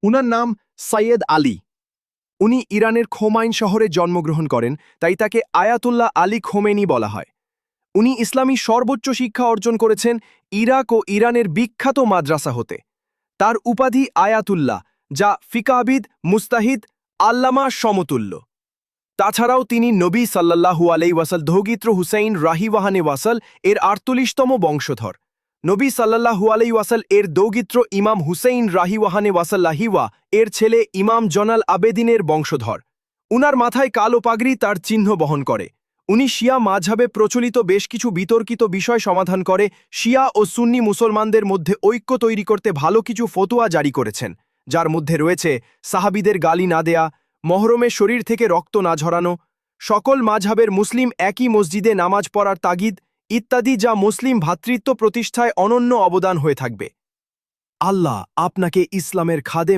উনার নাম সৈয়দ আলী। উনি ইরানের খোমাইন শহরে জন্মগ্রহণ করেন, তাই তাকে আয়াতুল্লাহ আলী খোমেনি বলা হয়। উনি ইসলামী সর্বোচ্চ শিক্ষা অর্জন করেছেন ইরাক ও ইরানের বিখ্যাত মাদ্রাসা হতে। তার উপাধি আয়াতুল্লাহ, যা ফিকাবিদ, মুস্তাহিদ, আল্লামা সমতুল্য। তাছাড়াও তিনি নবী সাল্লাল্লাহু আলাইহি ওয়াসাল দৌহিত্র হুসাইন রাহিওয়াহানে ওয়াসাল এর ৪৮তম বংশধর। নবী সাল্লাল্লাহু আলাইহি ওয়াসাল এর দৌহিত্র ইমাম হুসাইন রাহিওয়াহানে ওয়াসাল্লাহিওয়া এর ছেলে ইমাম জনাল আবেদিনের বংশধর। উনার মাথায় কালো পাগড়ি তার চিহ্ন বহন করে। উনি শিয়া মাযহাবে প্রচলিত বেশ কিছু বিতর্কিত বিষয় সমাধান করে শিয়া ও সুন্নি মুসলমানদের মধ্যে ঐক্য তৈরি করতে ভালো কিছু ফতোয়া জারি করেছেন, যার মধ্যে রয়েছে সাহাবীদের গালি না দেয়া, মহরমে শরীর থেকে রক্ত না ঝরানো, সকল মাযহাবের মুসলিম একই মসজিদে নামাজ পড়ার তাগিদ ইত্যাদি, যা মুসলিম ভ্রাতৃত্ব প্রতিষ্ঠায় অনন্য অবদান হয়ে থাকবে। আল্লাহ আপনাকে ইসলামের খাদেম